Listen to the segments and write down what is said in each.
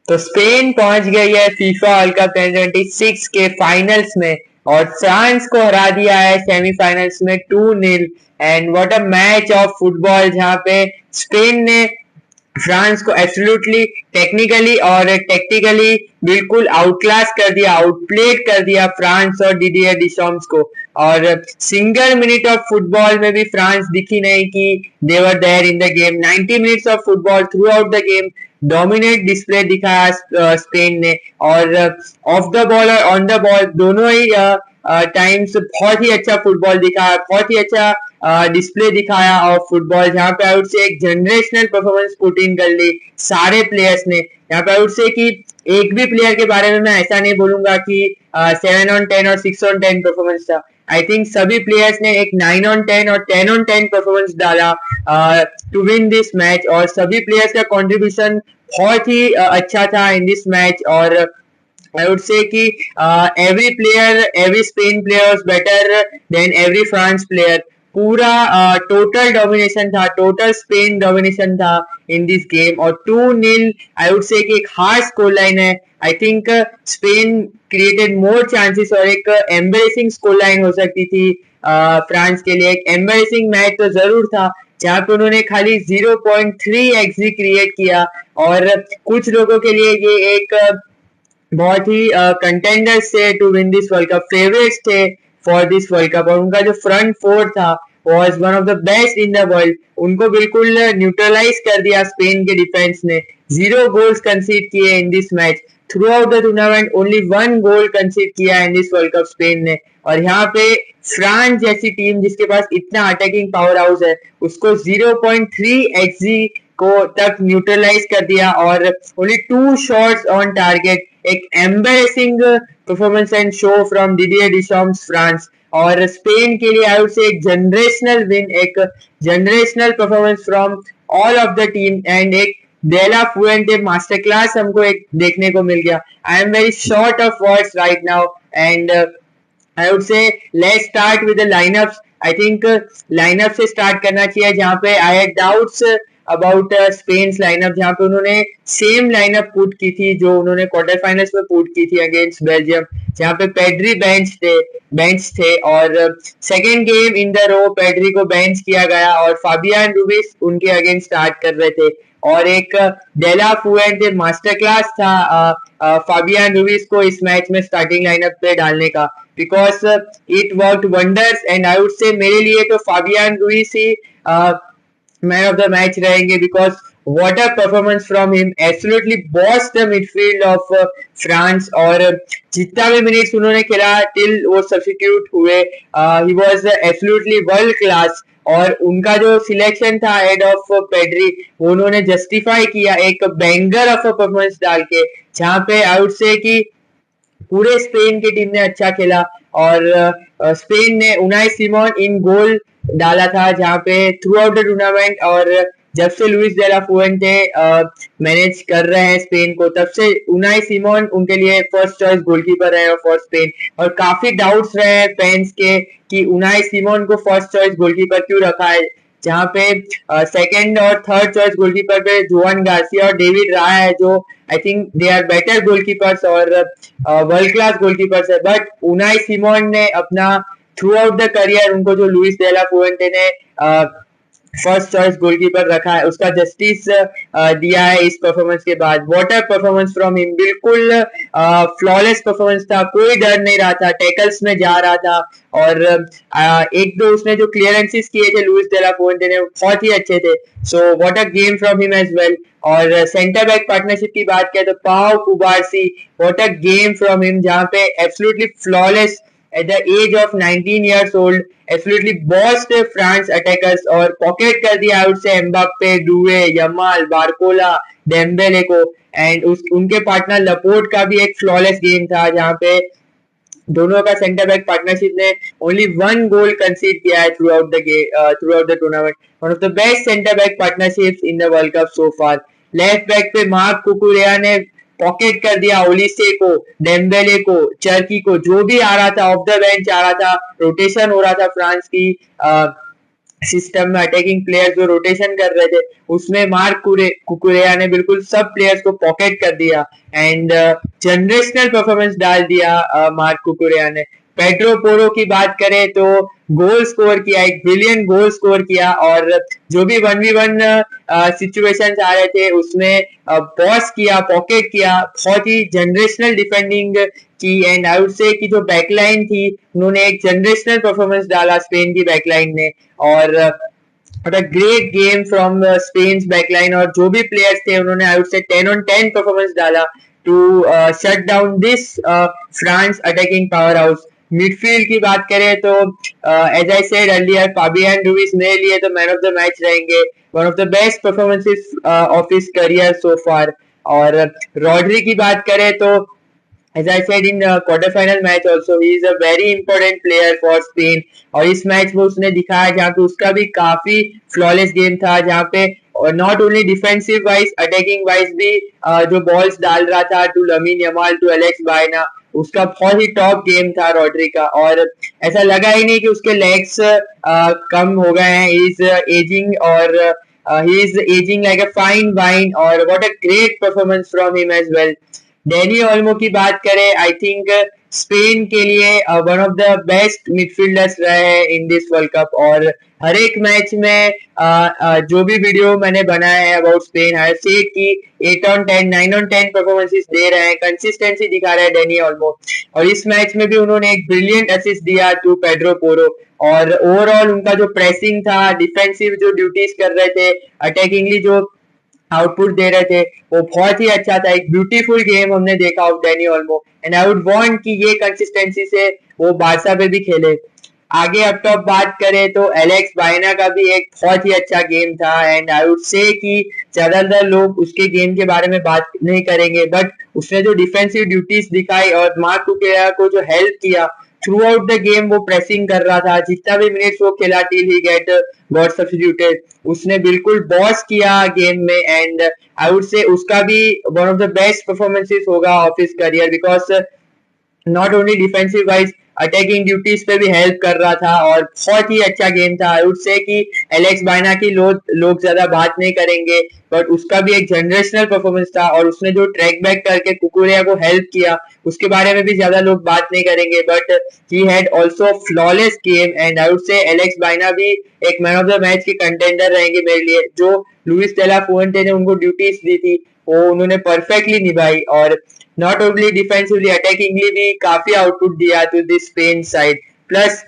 तो स्पेन पहुंच गई है फीफा वर्ल्ड कप 2026 के फाइनल्स में और फ्रांस को हरा दिया है सेमीफाइनल्स में 2-0। And what a match of football, जहां पे स्पेन ने फ्रांस को एब्सोल्युटली टेक्निकली और टैक्टिकली बिल्कुल आउटक्लास कर दिया, आउटप्लेड कर दिया फ्रांस और डिडियर डिशॉम्स को। और सिंगल मिनट ऑफ फुटबॉल में भी फ्रांस दिखी नहीं कि they were there in the game. 90 minutes of football throughout the game dominate display दिखाया स्पेन ने, और ऑफ द बॉल और ऑन द बॉल दोनों ही टाइम्स बहुत ही अच्छा फुटबॉल दिखाया, बहुत ही अच्छा डिस्प्ले दिखाया और फुटबॉल, जहां पे आउट से एक जनरेशनल परफॉर्मेंस पुट इन कर ली सारे प्लेयर्स ने। यहाँ पे आउट से कि एक भी प्लेयर के बारे में मैं ऐसा नहीं बोलूंगा कि 7 on 10 और 6 on 10 परफॉर्मेंस था। आई थिंक सभी प्लेयर्स ने एक 9 on 10 और 10 on 10 परफॉर्मेंस डाला टू विन दिस मैच, और सभी प्लेयर्स का कंट्रीब्यूशन बहुत ही अच्छा था इन दिस मैच। और I would say कि every player, every Spain player was better than every France player. पूरा टोटल डोमिनेशन था, टोटल स्पेन डोमिनेशन था इन दिस गेम। और 2-0 आई वुड से कि एक हार्ड स्कोर लाइन है। आई think Spain created more chances और एक एम्बेसिंग स्कोर लाइन हो सकती थी फ्रांस के लिए। एक एम्बेसिंग मैच तो जरूर था, जहां पे उन्होंने खाली 0.3 एक्सजी क्रिएट किया, और कुछ लोगों के लिए ये एक बहुत ही कंटेंडर्स थे to win this world cup, favourites थे फॉर दिस वर्ल्ड कप। और उनका जो फ्रंट फोर था was one of the best in the world. उनको बिल्कुल न्यूट्रलाइज कर दिया स्पेन के डिफेंस ने। 0 गोल्स कंसीड किए in this match. Throughout the tournament only 1 goal concede किया in this world Cup Spain ने। और यहाँ पे फ्रांस जैसी टीम जिसके पास इतना अटैकिंग पावर हाउस है, उसको 0.3 एक्सजी को तक न्यूट्रलाइज कर दिया, और ओनली 2 शॉट्स ऑन टारगेट। एक embarrassing performance and show from Didier Deschamps France. और स्पेन के लिए आई वुड से एक जनरेशनल विन, एक generational performance from all of the team, and एक डेला फुएंटे मास्टर क्लास हमको एक देखने को मिल गया। I am very short of words right now, and I would से let's start with the line-ups. I think lineup से start करना चाहिए, जहां पे I had doubts about Spain lineup, जहां पे उन्होंने सेम लाइनअप पुट की थी जो उन्होंने क्वार्टर फाइनल्स में पुट की थी अगेंस्ट बेल्जियम, जहां पे पेड्री बेंच थे। और second game in the row Pedri को बेंच किया गया और फाबियान रूबिस उनके अगेंस्ट स्टार्ट कर रहे थे। और एक डेला फुएंटे मास्टर क्लास था फाबियान रूबिस को इस मैच में स्टार्टिंग लाइनअप पे डालने का, because it worked wonders. And I would से मेरे लिए तो Fabian रूबिस he man of the match रहेंगे, because what a performance from him, absolutely bossed the midfield of France। और जितना भी मिनट्स उन्होंने खेला टिल वो सब्स्टिट्यूट हुए, he was absolutely world class। और उनका जो सिलेक्शन था हेड ऑफ पेड्री, वो उन्होंने जस्टिफाई किया एक बैंगर ऑफ अ परफॉर्मेंस डाल के, जहां पे आई वुड से कि पूरे स्पेन की टीम ने अच्छा खेला। और स्पेन ने उनाई सिमोन इन गोल डाला था, जहां पे थ्रू आउट द टूर्नामेंट, और जब से लुइस दे ला फुएंटे मैनेज कर रहे हैं स्पेन को, तब से उनाई सिमोन उनके लिए फर्स्ट चॉइस गोलकीपर रहे फॉर स्पेन। और काफी डाउट्स रहे हैं फैंस के कि उनाई सिमोन को फर्स्ट चॉइस गोलकीपर क्यों रखा है, जहां पे सेकंड और थर्ड चॉइस गोलकीपर पे जोआन गार्सिया और डेविड रहा है, जो I think they are better goalkeepers और वर्ल्ड क्लास गोलकीपर्स है। बट उनाई सिमोन ने अपना थ्रू आउट द करियर उनको जो लुइस दे ला फुएंटे ने फर्स्ट चॉइस गोलकीपर रखा है, उसका जस्टिस दिया है इस परफॉर्मेंस के बाद। What a performance from him, बिल्कुल फ्लॉलेस परफॉर्मेंस था, कोई डर नहीं रहा था, टैकल्स में जा रहा था। और एक दो उसने जो क्लियरेंसेस किए थे लुइस दे ला फुएंटे ने बहुत ही अच्छे थे। So what a game from him as well. और सेंटर बैक पार्टनरशिप की बात करें तो Pau Cubarsi, what a game from him, जहां पे absolutely flawless at the age of 19 years old, absolutely bossed France attackers और पॉकेट कर दिया उससे Mbappe, Doue, Yamal, Barcola, Dembélé को। एंड उनके पार्टनर लपोर्ट का भी एक फ्लॉलेस गेम था, जहां पे दोनों का सेंटर बैक पार्टनरशिप ने ओनली 1 गोल कंसीड किया है through out the tournament. One of the best centre back partnerships in the world cup so far. Left back पे मार्क कुकुरेया ने पॉकेट कर दिया ओलिसे को, डेम्बेले को, चर्की को, जो भी आ रहा था ऑफ द बेंच आ रहा था, रोटेशन हो रहा था फ्रांस की सिस्टम में अटैकिंग प्लेयर्स जो रोटेशन कर रहे थे उसमें मार्क कुकुरेया ने बिल्कुल सब प्लेयर्स को पॉकेट कर दिया एंड जनरेशनल परफॉर्मेंस डाल दिया मार्क कुकुरेया ने। पेड्रो पोरो की बात करें तो गोल स्कोर किया, एक ब्रिलियंट गोल स्कोर किया और जो भी 1v1 सिचुएशंस आ रहे थे उसमें बॉस किया, पॉकेट किया, बहुत ही जनरेशनल डिफेंडिंग की एंड आई वुड से कि जो बैकलाइन थी उन्होंने एक जनरेशनल परफॉर्मेंस डाला स्पेन की बैकलाइन ने और a great game from Spain backline और जो भी प्लेयर्स थे उन्होंने आई वुड से 10 on 10 परफॉर्मेंस डाला to shut down this France attacking power house. Midfield की बात करें तो as I said earlier Fabian Ruiz मेरे लिए तो मैन ऑफ द मैच रहेंगे, one of the best performances of his career so far. और रॉड्री की बात करें तो as I said in quarter final match also he is a very important player for Spain और इस match में उसने दिखाया जहाँ पे उसका भी काफी फ्लॉलेस गेम था जहाँ पे not only defensive wise attacking wise भी जो बॉल्स डाल रहा था to Lamine Yamal to Alex Baena, उसका बहुत ही टॉप गेम था रॉड्री का और ऐसा लगा ही नहीं कि उसके लेग्स कम हो गए हैं। ही इज एजिंग और he is ageing like a fine wine और what a great performance from him as well. Dani Olmo की बात करें आई थिंक स्पेन के लिए one of the best midfielders रहे हैं इन दिस वर्ल्ड कप और हर एक मैच में जो भी वीडियो मैंने बनाया है अबाउट स्पेन आई सेड कि 8 on 10 9 on 10 परफॉर्मेंसेस दे रहे हैं, कंसिस्टेंसी दिखा रहा है डेनी ओल्मो और इस मैच में भी उन्होंने एक ब्रिलियंट असिस्ट दिया टू पेड्रो पोरो और ओवरऑल उनका जो प्रेसिंग था, डिफेंसिव जो ड्यूटीज कर रहे थे, अटैकिंगली जो आउटपुट दे रहे थे वो बहुत ही अच्छा था। एक ब्यूटीफुल गेम हमने देखा of Dani Olmo and I would want कि ये कंसिस्टेंसी से वो बारसा पे भी खेले। आगे अब तो बात करें तो एलेक्स बायना का भी एक बहुत ही अच्छा गेम था एंड आई वुड से कि ज्यादातर लोग उसके गेम के बारे में बात नहीं करेंगे बट उसने जो डिफेंसिव ड्यूटीज दिखाई और मार्क कुकुरेया को जो हेल्प किया थ्रू आउट द गेम, वो प्रेसिंग कर रहा था जितना भी मिनट्स वो खेला टिल ही गॉट सब्स्टिट्यूटेड, उसने बिल्कुल बॉस किया गेम में एंड आई वुड से उसका भी one of the best performances होगा of his career because not only defensive wise attacking duties पे भी हेल्प कर रहा था और बहुत ही अच्छा गेम था। आई वुड से कि एलेक्स बायना की लोग ज्यादा बात नहीं करेंगे बट उसका भी एक जनरेशनल परफॉर्मेंस था और उसने जो ट्रैक बैक करके कुकुरेया को हेल्प किया उसके बारे में भी ज्यादा लोग बात नहीं करेंगे but he had also flawless game and I would से एलेक्स बायना भी एक मैन ऑफ द मैच के कंटेंडर रहेंगे मेरे लिए। जो लुइस डेला फुएंटे ने उनको ड्यूटीज दी थी वो उन्होंने परफेक्टली निभाई और नॉट ओनली डिफेंसिवली अटैकिंगली भी काफी आउटपुट दिया to this Spain side. Plus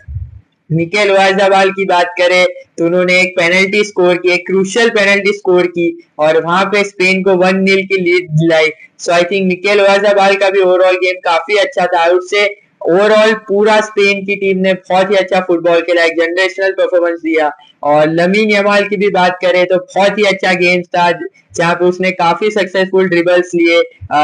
Mikel Oyarzabal की बात करें तो उन्होंने एक पेनल्टी स्कोर की, एक क्रूशियल पेनल्टी स्कोर की और वहां पे स्पेन को 1-0 की लीड दिलाई। सो आई थिंक मिकेल ओयारज़ाबाल का भी ओवरऑल गेम काफी अच्छा था। आई वुड से ओवरऑल पूरा स्पेन की टीम ने बहुत ही अच्छा फुटबॉल खेला, एक जनरेशनल परफॉर्मेंस दिया। और लमीन यमाल की भी बात करें तो बहुत ही अच्छा गेम था जहां पे उसने काफी सक्सेसफुल ड्रिबल्स लिए,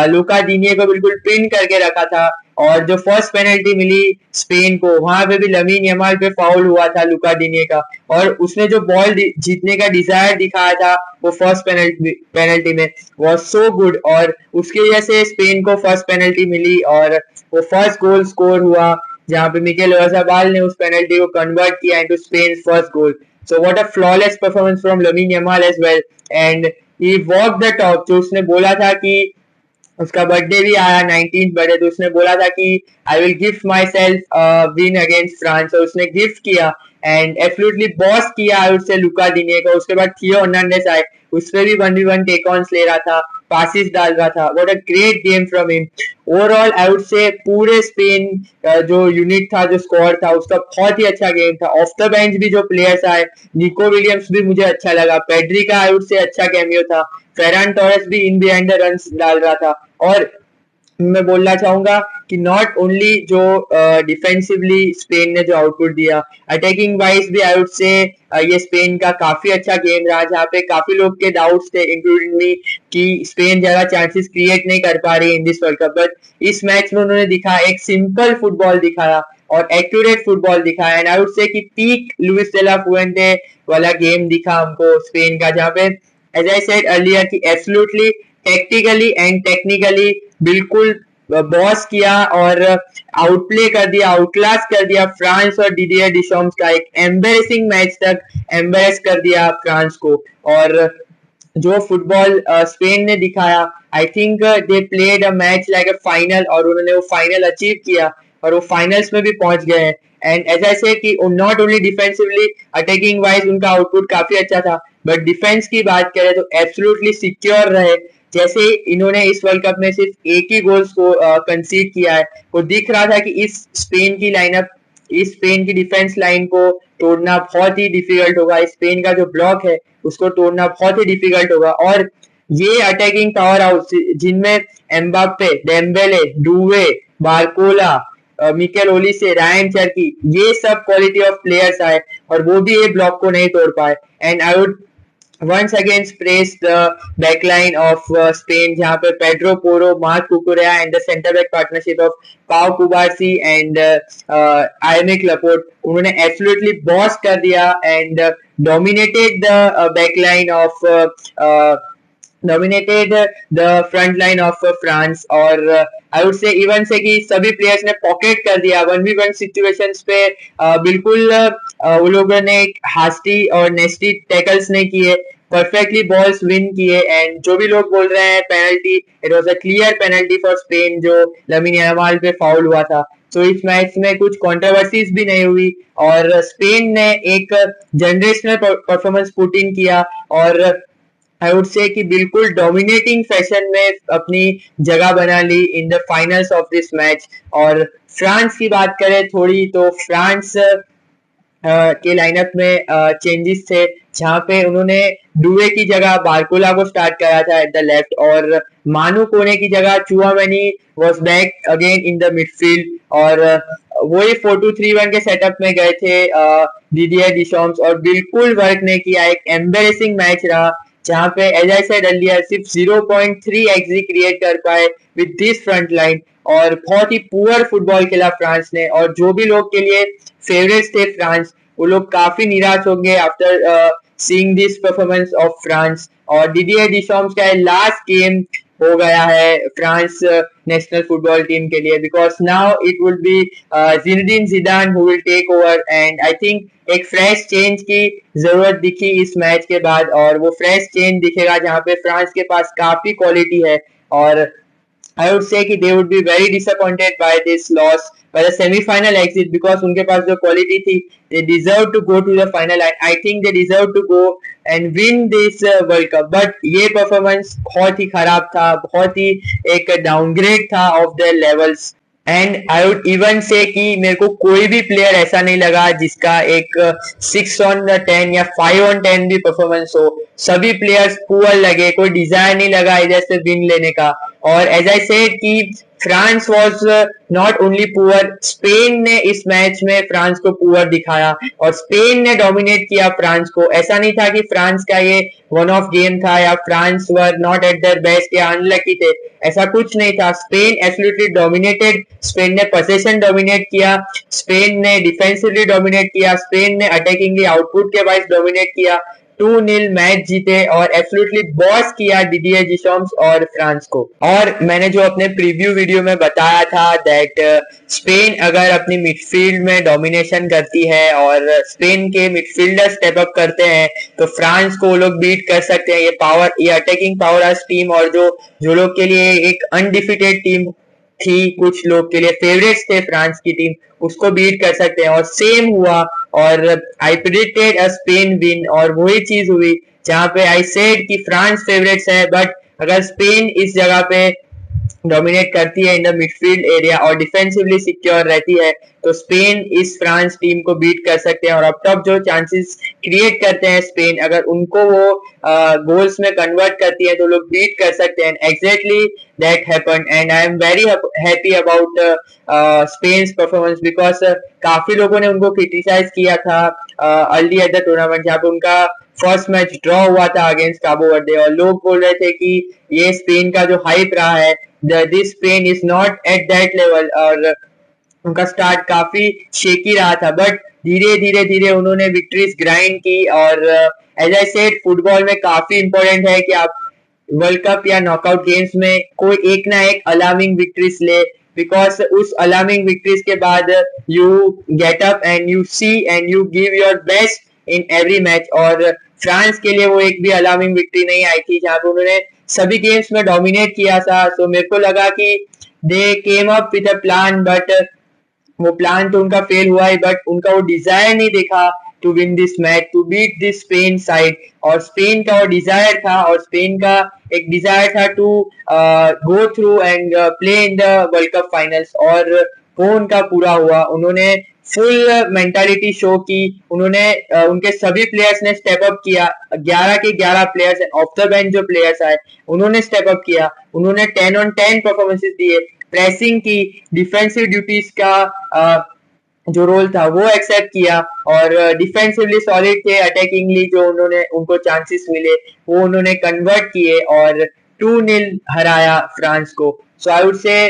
लुका दीनिये को बिल्कुल पिन करके रखा था और जो फर्स्ट पेनल्टी मिली स्पेन को वहां पे भी लमीन यमाल पे फाउल हुआ था लुका दीनिये का और उसने जो बॉल जीतने का डिजायर दिखाया था वो फर्स्ट पेनल्टी में वाज सो गुड और उसकी वजह से स्पेन को फर्स्ट पेनल्टी मिली और वो फर्स्ट गोल स्कोर हुआ जहां पे मिकेल ओयारज़ाबाल ने उस पेनल्टी को कन्वर्ट किया into Spain first goal. So what a flawless performance from Lamine Yamal as well and he walk the top. जो उसने बोला था कि उसका बर्थडे भी आया 19th बर्थडे तो उसने बोला था कि I will gift my self win against France और उसने गिफ्ट किया एंड एब्सोल्युटली बॉस किया आई वुड से लुका दीनिये को। उसके बाद थियो हर्नांडेज आए, उस पर भी 1v1 टेक ऑन्स ले रहा था, पासिस डाल रहा था। What a great game from him. Overall I would से पूरे स्पेन जो यूनिट था, जो स्क्वाड था, उसका बहुत ही अच्छा गेम था। ऑफ द बेंच भी जो प्लेयर्स आए, निको विलियम्स भी मुझे अच्छा लगा, पेड्री का आई वुड से अच्छा कैमियो था, फेरान टोरेस भी इन बिहाइंड द रन्स डाल रहा था। और मैं बोलना चाहूंगा कि नॉट ओनली जो डिफेंसिवली स्पेन ने जो आउटपुट दिया, अटैकिंग वाइज भी आई वुड से ये स्पेन का काफी अच्छा गेम रहा जहाँ पे काफी लोग के डाउट्स थे इंक्लूडिंग मी कि स्पेन ज्यादा चांसेस क्रिएट नहीं कर पा रही इन दिस वर्ल्ड कप बट इस मैच में उन्होंने दिखाया, एक सिंपल फुटबॉल दिखाया और एक्यूरेट फुटबॉल दिखाया एंड आई वुड से कि पीक लुइस डेला फुएंटे वाला गेम दिखा हमको स्पेन का जहाँ पे एज आई सेड अर्लियर कि एब्सोल्युटली टैक्टिकली एंड टेक्निकली बिल्कुल बॉस किया और आउटप्ले कर दिया, आउटक्लास कर दिया फ्रांस और डिडियर डिशॉम्स का एक एम्बेरेसिंग मैच तक एम्बेरेस कर दिया फ्रांस को। और जो फुटबॉल स्पेन ने दिखाया, आई think they played a match like a final, और उन्होंने वो फाइनल अचीव किया और वो फाइनल्स में भी पहुंच गए हैं। एंड एज आई से कि not only defensively, attacking wise उनका आउटपुट काफी अच्छा था, बट डिफेंस की बात करें तो एब्सोल्युटली सिक्योर रहे। जैसे इन्होंने इस वर्ल्ड कप में सिर्फ एक ही गोल्स को कंसीड किया है, वो दिख रहा था कि इस स्पेन की लाइनअप, इस स्पेन की डिफेंस लाइन को तोड़ना बहुत ही डिफिकल्ट होगा। स्पेन का जो ब्लॉक है उसको तोड़ना बहुत ही डिफिकल्ट होगा। और ये अटैकिंग पावर हाउस जिनमें Mbappe, Dembele, Doue, Barcola, Michael Olise, Rayan Cherki, ये सब क्वालिटी ऑफ प्लेयर्स आए और वो भी ये ब्लॉक को नहीं तोड़ पाए। And I would once again praise the backline of Spain, जहाँ पे Pedro Porro, Marc Cucurella and the centre back partnership of Pau Cubarsí and Aymeric Laporte, उन्होंने absolutely boss कर दिया and dominated the backline of dominated the front line of France। और आई would से even से कि सभी प्लेयर्स ने pocket कर दिया 1v1 सिचुएशंस पे। बिल्कुल वो लोगों ने हास्टी और नेस्टी टैकल्स नहीं किए, परफेक्टली बॉल्स विन किए। एंड जो भी लोग बोल रहे हैं penalty, it was a clear penalty for Spain जो लमीन यामाल पे फाउल हुआ था। तो इस मैच में कुछ कंट्रोवर्सीज भी नहीं हुई और स्पेन ने एक जनरेशनल परफॉर्मेंस पुट इन किया और आई वुड से कि बिल्कुल डोमिनेटिंग फैशन में अपनी जगह बना ली in the finals of this match. और फ्रांस की बात करें थोड़ी, तो फ्रांस के लाइनअप में चेंजेस थे, जहां पे उन्होंने डुवे की जगह बारकोला को स्टार्ट करा था एट द लेफ्ट और मानू कोने की जगह Tchouameni was back again in the midfield. और वही 4-2-3-1 के सेटअप में गए थे डिडियर डिशॉम्स और बिल्कुल वर्क नहीं किया। एक एम्बेरेसिंग मैच रहा जहां पे एज आई सेड अर्लियर सिर्फ 0.3 एक्सजी क्रिएट कर पाए विद दिस फ्रंट लाइन और बहुत ही पुअर फुटबॉल खेला फ्रांस ने। और जो भी लोग के लिए फेवरेट्स थे फ्रांस, वो लोग काफी निराश होंगे after seeing this performance of France. और डिडियर डिशॉम्स का लास्ट गेम हो गया है फ्रांस नेशनल फुटबॉल टीम के लिए, because now it will be Zinedine Zidane who will take over. And I think एक फ्रेश चेंज की जरूरत दिखी इस मैच के बाद और वो फ्रेश चेंज दिखेगा जहां पे फ्रांस के पास काफी क्वालिटी है। और I would say कि they would be very disappointed by this loss, by the semi-final exit, because उनके पास जो quality थी, they deserve to go to the final. I think they deserve to go and win this World Cup. But ये performance बहुत ही खराब था, बहुत ही एक downgrade था of their levels. And I would even से कि मेरे को कोई भी प्लेयर ऐसा नहीं लगा जिसका एक 6/10 या 5/10 भी परफॉर्मेंस हो। सभी प्लेयर्स पुअर लगे, कोई डिजायर नहीं लगा इधर से विन लेने का। और एज आई सेड कि France was not only poor, Spain ने इस मैच में फ्रांस को पुअर दिखाया और स्पेन ने डोमिनेट किया फ्रांस को। ऐसा नहीं था कि फ्रांस का ये वन ऑफ गेम था या France were not at their best या अनलकी थे, ऐसा कुछ नहीं था। स्पेन एब्सोल्युटली डोमिनेटेड, स्पेन ने पोजीशन डोमिनेट किया, स्पेन ने डिफेंसिवली डोमिनेट किया, स्पेन ने अटैकिंगली आउटपुट के वाइज डोमिनेट किया। 2-0 मैच जीते और एब्सोल्युटली बॉस किया डिडियर डिशॉम्स और फ्रांस को। और मैंने जो अपने प्रीव्यू वीडियो में बताया था दैट स्पेन अगर अपनी मिडफील्ड में डोमिनेशन करती है और स्पेन के मिडफील्डर स्टेप अप करते हैं तो फ्रांस को वो लोग बीट कर सकते हैं। ये पावर, ये अटैकिंग पावर टीम और जो लोग के लिए एक अनडिफिटेड टीम थी, कुछ लोग के लिए फेवरेट्स थे फ्रांस की टीम, उसको बीट कर सकते हैं। और सेम हुआ और आई प्रेडिक्टेड अ स्पेन विन और वही चीज हुई जहां पे आई सेड कि फ्रांस फेवरेट्स है, बट अगर स्पेन इस जगह पे डोमिनेट करती है इन द मिडफील्ड एरिया और डिफेंसिवली सिक्योर रहती है तो स्पेन इस फ्रांस टीम को बीट कर सकते हैं। और अब टॉप जो चांसेस क्रिएट करते हैं स्पेन, अगर उनको वो गोल्स में कन्वर्ट करती है तो लोग बीट कर सकते हैं। Exactly that happened and I am very happy about spans performance, because काफी लोगों ने उनको क्रिटिसाइज किया था अर्ली एट द टूर्नामेंट जहाँ पे उनका फर्स्ट मैच ड्रॉ हुआ था अगेंस्ट काबो वर्दे और लोग बोल रहे थे कि ये स्पेन का जो हाइप रहा है, this Spain is not at that level. और उनका स्टार्ट काफी शेकी रहा था, बट धीरे धीरे धीरे उन्होंने विक्ट्रीज ग्राइंड की। और एज आई सेड फुटबॉल में काफी इंपॉर्टेंट है कि आप वर्ल्ड कप या नॉकआउट गेम्स में कोई एक ना एक अलार्मिंग विक्ट्रीज ले, बिकॉज उस अलार्मिंग विक्ट्रीज के बाद you get up and you see and you give your best in every match. और फ्रांस के लिए वो एक भी अलार्मिंग विक्ट्री नहीं आई थी जहां पे उन्होंने सभी गेम्स में डोमिनेट किया था। तो मेरे को लगा कि they came up with a plan, but वो प्लान तो उनका फेल हुआ है, बट उनका वो डिजायर नहीं देखा to win this match, to beat this Spain side. और स्पेन का वो डिजायर था, और स्पेन का एक डिजायर था to go through and play in the world cup finals, और वो उनका पूरा हुआ। उन्होंने फुल मेंटालिटी शो की, उन्होंने उनके सभी प्लेयर्स ने स्टेप अप किया। 11 के 11 प्लेयर्स ऑफ द बेंच जो प्लेयर्स आए उन्होंने स्टेप अप किया, उन्होंने 10 on 10 परफॉर्मेंसेस दिए, प्रेसिंग की, डिफेंसिव ड्यूटीज का जो रोल था वो एक्सेप्ट किया, और डिफेंसिवली सॉलिड थे, अटैकिंगली जो उन्होंने उनको चांसेस मिले वो उन्होंने कन्वर्ट किए और 2-0 हराया फ्रांस को। So I would say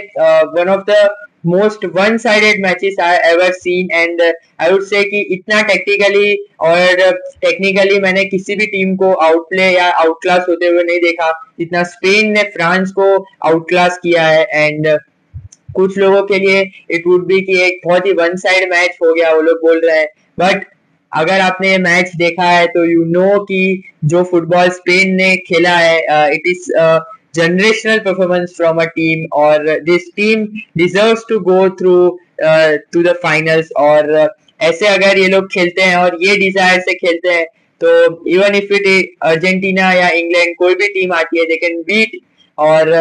one of the most one sided matches I ever seen, and I would say कि इतना टेक्निकली और टेक्निकली मैंने किसी भी टीम को आउटप्ले या आउटक्लास होते हुए नहीं देखा जितना स्पेन ने फ्रांस को आउटक्लास किया है। एंड कुछ लोगों के लिए इट वुड बी कि एक बहुत ही वन साइड मैच हो गया, वो लोग बोल रहे हैं, बट अगर आपने ये मैच देखा है तो यू नो कि जो फुटबॉल स्पेन ने खेला है, it is generational performance from a team, और this team deserves to go through to the finals. और ऐसे अगर ये लोग खेलते हैं और ये डिजायर से खेलते हैं तो इवन इफ इट अर्जेंटीना या इंग्लैंड कोई भी टीम आती है दे कैन बीट। और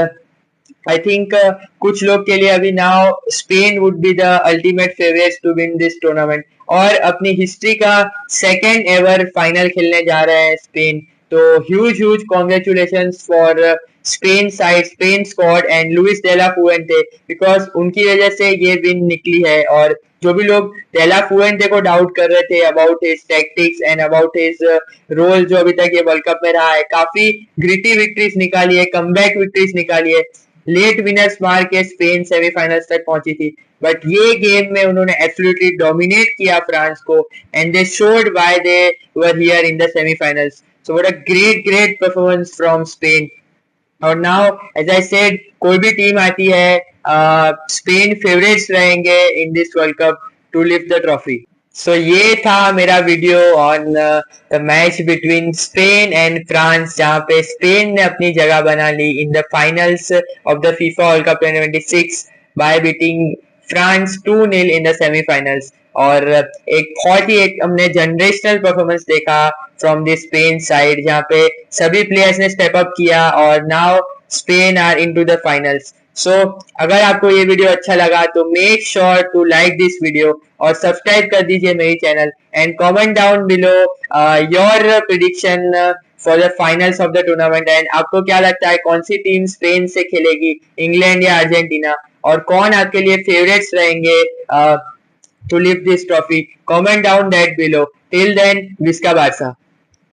आई थिंक कुछ लोग के लिए अभी now Spain would be the ultimate favourites to win this tournament, और अपनी हिस्ट्री का सेकेंड एवर फाइनल खेलने जा रहे हैं स्पेन। तो huge huge congratulations for Spain side, Spain squad and Luis de la Fuente, because उनकी वजह से ये विन निकली है। और जो भी लोग डेला फुएंटे को डाउट कर रहे थे about his tactics and about his role जो अभी तक ये वर्ल्ड कप में रहा है, काफी ग्रिटी विक्ट्रीज निकाली है, कमबैक विक्ट्रीज निकाली है, लेट विनर्स मार के स्पेन सेमीफाइनल्स तक पहुंची थी, बट ये गेम में उन्होंने एब्सोल्युटली डोमिनेट किया फ्रांस को, and they showed why they were here in the semifinals. So what a great performance from Spain. और नाउ एज आई सेड, कोई भी टीम आती है स्पेन फेवरेट्स रहेंगे in this world Cup to lift the trophy. सो ये था मेरा video on the match between Spain and France, जहां पे स्पेन ने अपनी जगह बना ली in the finals of the FIFA World Cup 2026 by beating France 2-0 in the semifinals. और एक बहुत ही एक हमने जनरेशनल परफॉर्मेंस देखा फ्रॉम द स्पेन साइड, जहां पे सभी प्लेयर्स ने स्टेप अप किया और now Spain are into the finals. So अगर आपको ये वीडियो अच्छा लगा तो make sure to like this video और सब्सक्राइब कर दीजिए मेरी channel, and comment down below your prediction for the finals of the tournament. And आपको क्या लगता है कौन सी टीम स्पेन से खेलेगी, इंग्लैंड या अर्जेंटीना, और कौन आपके लिए फेवरेट्स रहेंगे to lift this trophy? Comment down that below. Till then, visca Barça.